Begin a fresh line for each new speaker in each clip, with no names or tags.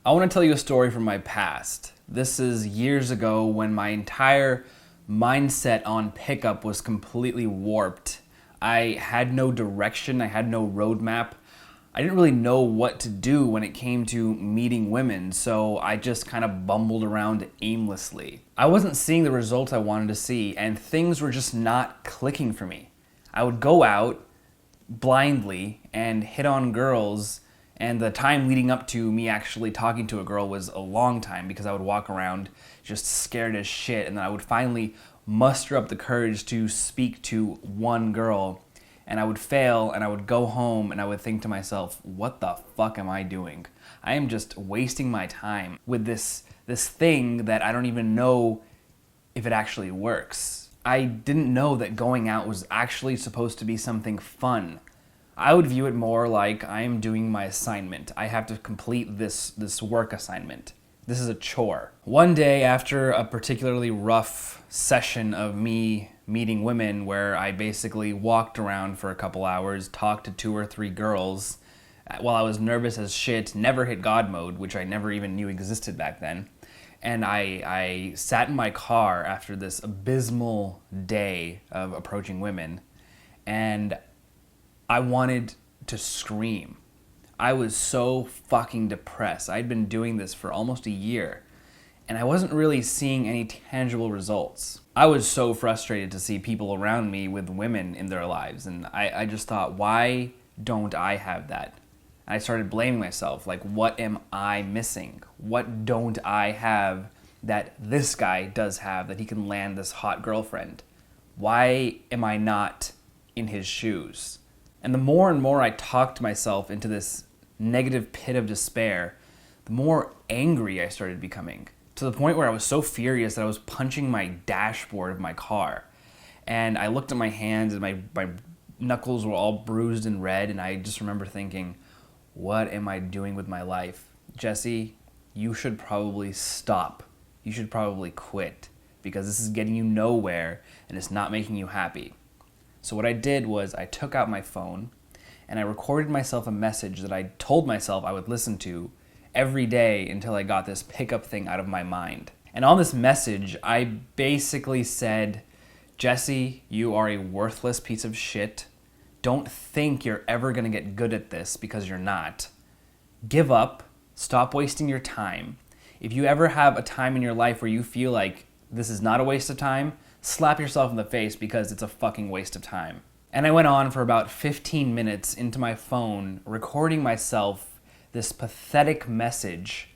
I want to tell you a story from my past. This is years ago when my entire mindset on pickup was completely warped. I had no direction, I had no roadmap. I didn't really know what to do when it came to meeting women, so I just kind of bumbled around aimlessly. I wasn't seeing the results I wanted to see, and things were just not clicking for me. I would go out blindly and hit on girls, and the time leading up to me actually talking to a girl was a long time because I would walk around just scared as shit, and then I would finally muster up the courage to speak to one girl, and I would fail, and I would go home, and I would think to myself, what the fuck am I doing? I am just wasting my time with this thing that I don't even know if it actually works. I didn't know that going out was actually supposed to be something fun. I would view it more like I am doing my assignment. I have to complete this work assignment. This is a chore. One day after a particularly rough session of me meeting women where I basically walked around for a couple hours, talked to 2 or 3 girls while I was nervous as shit, never hit God mode, which I never even knew existed back then. And I sat in my car after this abysmal day of approaching women, and I wanted to scream. I was so fucking depressed. I'd been doing this for almost a year, and I wasn't really seeing any tangible results. I was so frustrated to see people around me with women in their lives, and I just thought, why don't I have that? And I started blaming myself, like, what am I missing? What don't I have that this guy does have, that he can land this hot girlfriend? Why am I not in his shoes? And the more and more I talked myself into this negative pit of despair, the more angry I started becoming, to the point where I was so furious that I was punching my dashboard of my car. And I looked at my hands, and my knuckles were all bruised and red, and I just remember thinking, what am I doing with my life? Jesse, you should probably stop. You should probably quit, because this is getting you nowhere and it's not making you happy. So what I did was I took out my phone and I recorded myself a message that I told myself I would listen to every day until I got this pickup thing out of my mind. And on this message, I basically said, Jesse, you are a worthless piece of shit. Don't think you're ever gonna get good at this, because you're not. Give up, stop wasting your time. If you ever have a time in your life where you feel like this is not a waste of time, slap yourself in the face, because it's a fucking waste of time. And I went on for about 15 minutes into my phone, recording myself this pathetic message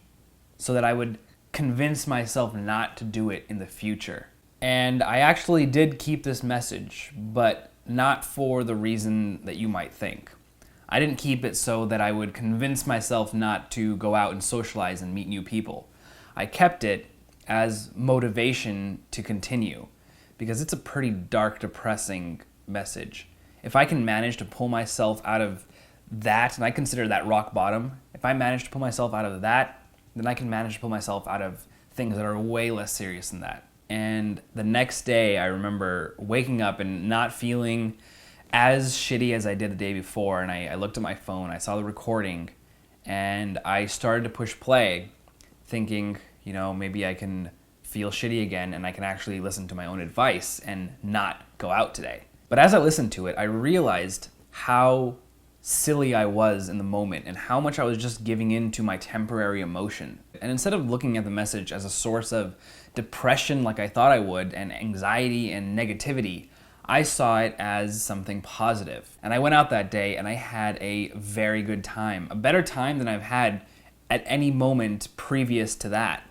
so that I would convince myself not to do it in the future. And I actually did keep this message, but not for the reason that you might think. I didn't keep it so that I would convince myself not to go out and socialize and meet new people. I kept it as motivation to continue, because it's a pretty dark, depressing message. If I can manage to pull myself out of that, and I consider that rock bottom, if I manage to pull myself out of that, then I can manage to pull myself out of things that are way less serious than that. And the next day, I remember waking up and not feeling as shitty as I did the day before, and I looked at my phone, I saw the recording, and I started to push play, thinking, maybe I can feel shitty again and I can actually listen to my own advice and not go out today. But as I listened to it, I realized how silly I was in the moment and how much I was just giving in to my temporary emotion. And instead of looking at the message as a source of depression like I thought I would, and anxiety and negativity, I saw it as something positive. And I went out that day and I had a very good time, a better time than I've had at any moment previous to that.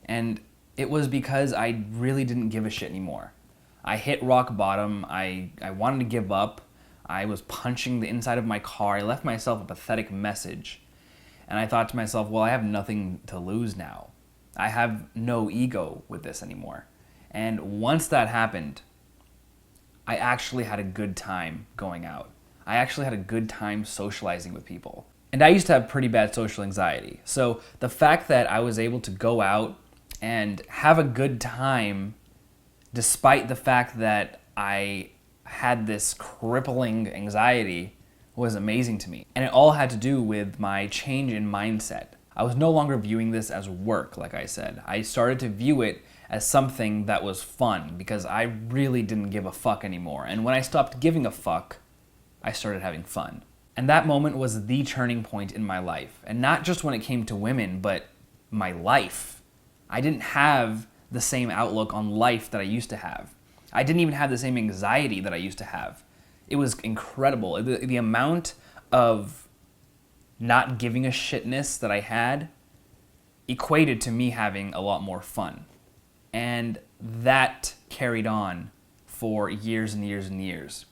And it was because I really didn't give a shit anymore. I hit rock bottom. I wanted to give up. I was punching the inside of my car. I left myself a pathetic message. And I thought to myself, well, I have nothing to lose now. I have no ego with this anymore. And once that happened, I actually had a good time going out. I actually had a good time socializing with people. And I used to have pretty bad social anxiety. So the fact that I was able to go out and have a good time, despite the fact that I had this crippling anxiety, was amazing to me. And it all had to do with my change in mindset. I was no longer viewing this as work, like I said. I started to view it as something that was fun because I really didn't give a fuck anymore. And when I stopped giving a fuck, I started having fun. And that moment was the turning point in my life. And not just when it came to women, but my life. I didn't have the same outlook on life that I used to have. I didn't even have the same anxiety that I used to have. It was incredible. The amount of not giving a shitness that I had equated to me having a lot more fun. And that carried on for years and years and years.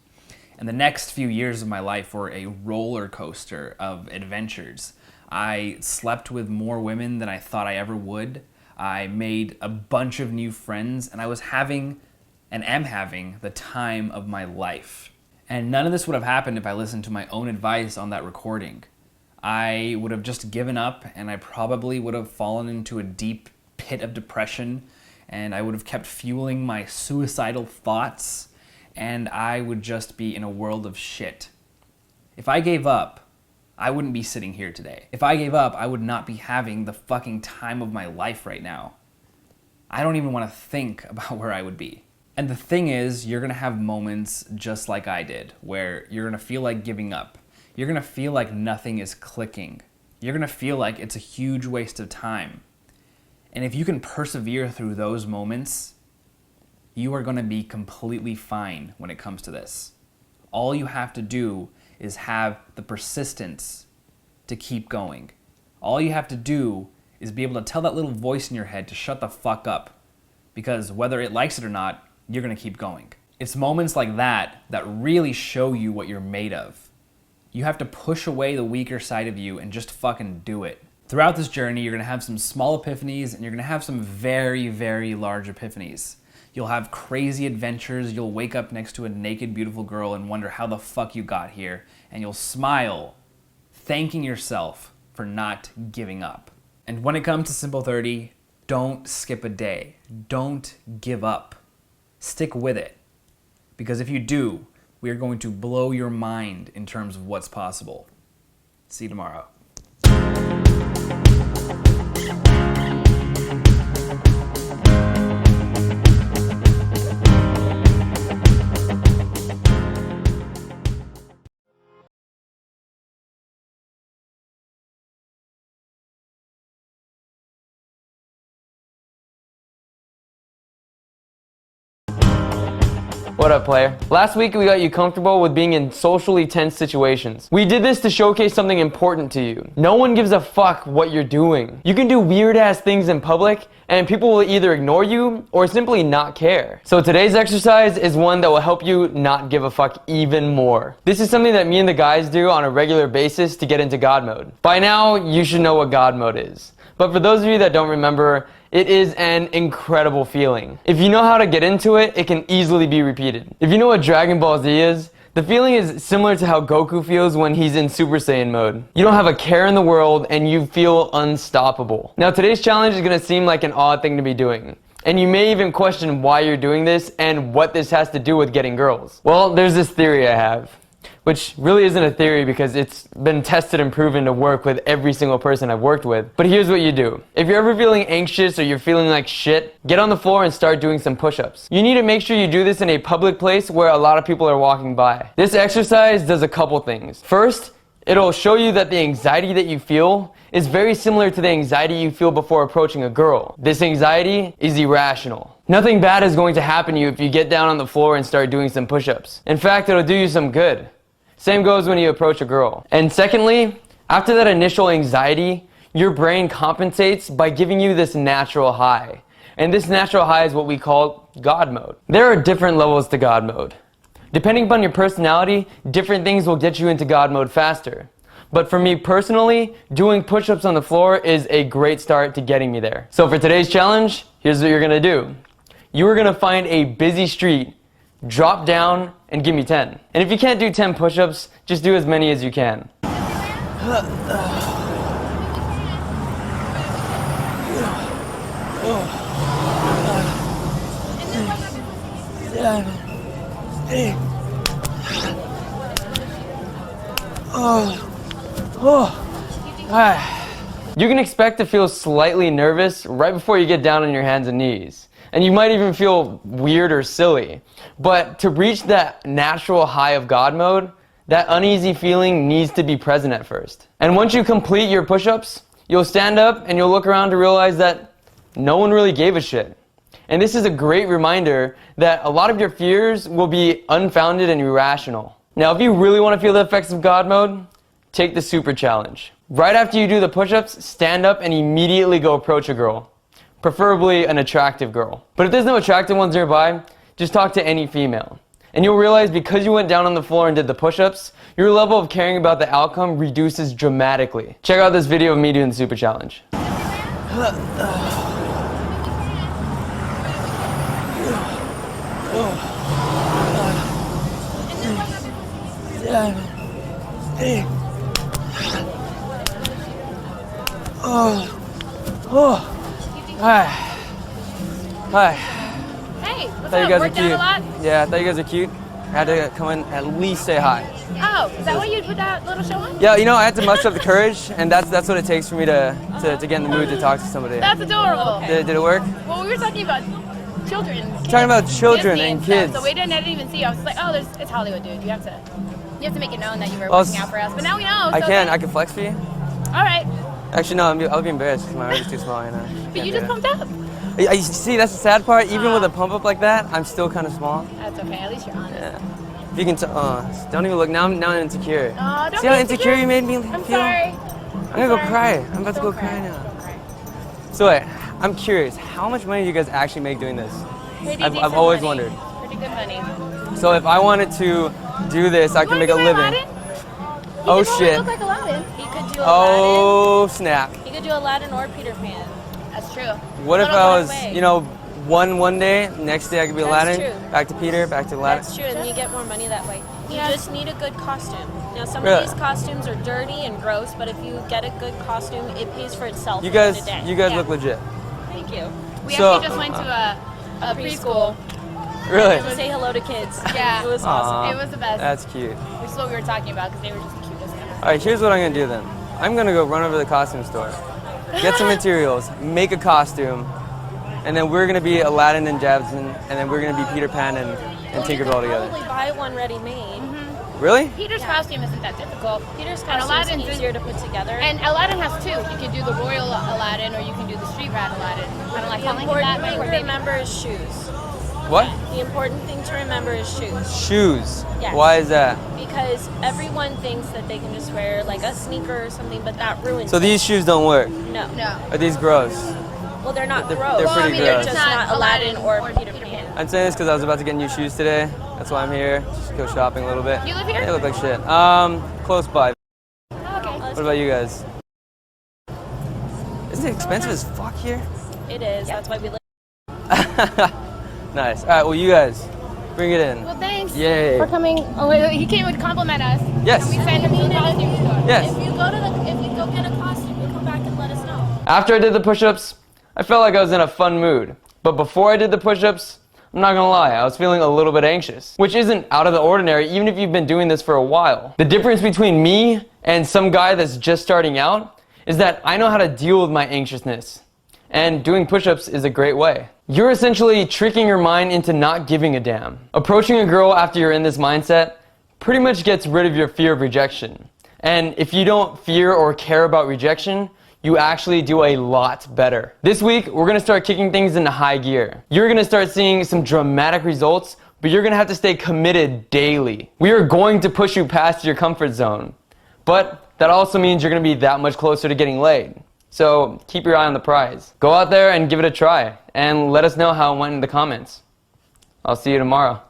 And the next few years of my life were a roller coaster of adventures. I slept with more women than I thought I ever would. I made a bunch of new friends, and I was having, and am having, the time of my life. And none of this would have happened if I listened to my own advice on that recording. I would have just given up, and I probably would have fallen into a deep pit of depression, and I would have kept fueling my suicidal thoughts, and I would just be in a world of shit. If I gave up, I wouldn't be sitting here today. If I gave up, I would not be having the fucking time of my life right now. I don't even want to think about where I would be. And the thing is, you're gonna have moments just like I did, where you're gonna feel like giving up. You're gonna feel like nothing is clicking. You're gonna feel like it's a huge waste of time. And if you can persevere through those moments, you are gonna be completely fine when it comes to this. All you have to do is have the persistence to keep going. All you have to do is be able to tell that little voice in your head to shut the fuck up. Because whether it likes it or not, you're gonna keep going. It's moments like that that really show you what you're made of. You have to push away the weaker side of you and just fucking do it. Throughout this journey, you're gonna have some small epiphanies and you're gonna have some very, very large epiphanies. You'll have crazy adventures, you'll wake up next to a naked, beautiful girl and wonder how the fuck you got here, and you'll smile, thanking yourself for not giving up. And when it comes to Simple 30, don't skip a day. Don't give up. Stick with it. Because if you do, we are going to blow your mind in terms of what's possible. See you tomorrow.
What up, player? Last week we got you comfortable with being in socially tense situations. We did this to showcase something important to you. No one gives a fuck what you're doing. You can do weird ass things in public and people will either ignore you or simply not care. So today's exercise is one that will help you not give a fuck even more. This is something that me and the guys do on a regular basis to get into God mode. By now, you should know what God mode is. But for those of you that don't remember, it is an incredible feeling. If you know how to get into it, it can easily be repeated. If you know what Dragon Ball Z is, the feeling is similar to how Goku feels when he's in Super Saiyan mode. You don't have a care in the world and you feel unstoppable. Now today's challenge is gonna seem like an odd thing to be doing. And you may even question why you're doing this and what this has to do with getting girls. Well, there's this theory I have. Which really isn't a theory because it's been tested and proven to work with every single person I've worked with. But here's what you do. If you're ever feeling anxious or you're feeling like shit, get on the floor and start doing some push-ups. You need to make sure you do this in a public place where a lot of people are walking by. This exercise does a couple things. First, it'll show you that the anxiety that you feel is very similar to the anxiety you feel before approaching a girl. This anxiety is irrational. Nothing bad is going to happen to you if you get down on the floor and start doing some push-ups. In fact, it'll do you some good. Same goes when you approach a girl. And secondly, after that initial anxiety, your brain compensates by giving you this natural high. And this natural high is what we call God mode. There are different levels to God mode. Depending upon your personality, different things will get you into God mode faster. But for me personally, doing push-ups on the floor is a great start to getting me there. So for today's challenge, here's what you're gonna do. You are gonna find a busy street, drop down, and give me 10. And if you can't do 10 push-ups, just do as many as you can. You can expect to feel slightly nervous right before you get down on your hands and knees. And you might even feel weird or silly. But to reach that natural high of God mode, that uneasy feeling needs to be present at first. And once you complete your push-ups, you'll stand up and you'll look around to realize that no one really gave a shit. And this is a great reminder that a lot of your fears will be unfounded and irrational. Now, if you really want to feel the effects of God mode, take the super challenge. Right after you do the push-ups, stand up and immediately go approach a girl. Preferably an attractive girl. But if there's no attractive ones nearby, just talk to any female. And you'll realize because you went down on the floor and did the push-ups, your level of caring about the outcome reduces dramatically. Check out this video of me doing the super challenge. Hi. Hi.
Hey, what's
Thought you
up?
guys were
Worked out
cute.
a lot?
Yeah, I thought you guys were cute. I had to come in at least say hi.
Oh, is that why you put that little show on?
Yeah, you know, I had to muster up the courage, and that's what it takes for me to get in the mood to talk to somebody.
That's adorable.
Did it work?
Well, we were talking about children.
Talking about children
Disney
and
stuff,
kids.
So we didn't even see you. I was just like, oh, it's Hollywood, dude. You have to make it known that you were
Well,
working out for us. But now we know.
I
so
can.
okay.
I can flex for you.
All right.
Actually, no. I'll be embarrassed because my arm is too small. You know.
But you just pumped up.
You see, that's the sad part. Even with a pump up like that, I'm still kind of small.
That's okay. At least you're honest.
Yeah. If you can, don't even look. Now I'm insecure.
Oh, don't
See how
be
insecure you made me feel?
I'm sorry.
I'm gonna go
sorry.
cry. I'm about to go
Don't
cry now.
Don't cry.
So wait, I'm curious. How much money do you guys actually make doing this?
Pretty
I've
decent
always
money.
wondered.
Pretty good money.
So if I wanted to do this, I
You
can
wanna
make a
be
living.
Aladdin? He
Oh
could
shit.
Look like Aladdin.
He could do Aladdin.
Oh snap.
He could do Aladdin or Peter Pan.
That's true.
What if
Little
I
Black
was,
Way.
you know, one day, next day I could be
That's
Aladdin,
true.
back to Peter, back to Aladdin.
That's true, and you get more money that way. You
Yeah.
just need a good costume. Now, some
Really?
of these costumes are dirty and gross, but if you get a good costume, it pays for itself.
You
in
guys,
a day.
you guys
Yeah.
look legit.
Thank you.
We
So-
actually just went to a preschool.
Really?
To say hello to kids.
Yeah.
It was awesome.
Aw,
It was the best.
That's cute.
Which is what we were talking about because they were just the cutest.
All right, here's what I'm gonna do then. I'm gonna go run over to the costume store, get some materials, make a costume, and then we're gonna be Aladdin and Jasmine, and then we're gonna be Peter Pan and
Well, you
Tinkerbell
could
together.
probably buy one ready-made.
Really?
Peter's costume isn't that difficult.
Peter's
And
costume
Aladdin's
is easier to put together.
And Aladdin has two. You can do the royal Aladdin or you can do the street rat Aladdin. I don't like
the
calling it
important
that, but
thing
we're
to
baby.
remember is shoes.
What?
The important thing to remember is shoes.
Shoes.
Yes.
Why is that?
Because everyone thinks that they can just wear like a sneaker or something, but that ruins
So
it.
these shoes don't work.
No.
No.
Are these gross?
Well, they're not
They're-
gross.
they're pretty
They're
gross.
just
It's
not Aladdin or Peter Pan.
I'm saying this because I was about to get new shoes today. That's why I'm here. Just go shopping a little bit.
You live here?
They look like shit. Close by.
Okay.
What about you guys? Isn't it expensive as fuck here?
It is. That's why we live.
Nice. All right. Well, you guys, bring it in.
Well, thanks
Yay.
for coming. Oh, wait, he came to compliment us.
Yes.
And we sent him to the costume store.
Yes.
If you go get a costume, you come back and let us know.
After I did the push-ups, I felt like I was in a fun mood. But before I did the push-ups, I'm not gonna lie, I was feeling a little bit anxious, which isn't out of the ordinary even if you've been doing this for a while. The difference between me and some guy that's just starting out is that I know how to deal with my anxiousness. And doing push-ups is a great way. You're essentially tricking your mind into not giving a damn. Approaching a girl after you're in this mindset pretty much gets rid of your fear of rejection. And if you don't fear or care about rejection, you actually do a lot better. This week, we're gonna start kicking things into high gear. You're gonna start seeing some dramatic results, but you're gonna have to stay committed daily. We are going to push you past your comfort zone. But that also means you're gonna be that much closer to getting laid. So keep your eye on the prize. Go out there and give it a try, and let us know how it went in the comments. I'll see you tomorrow.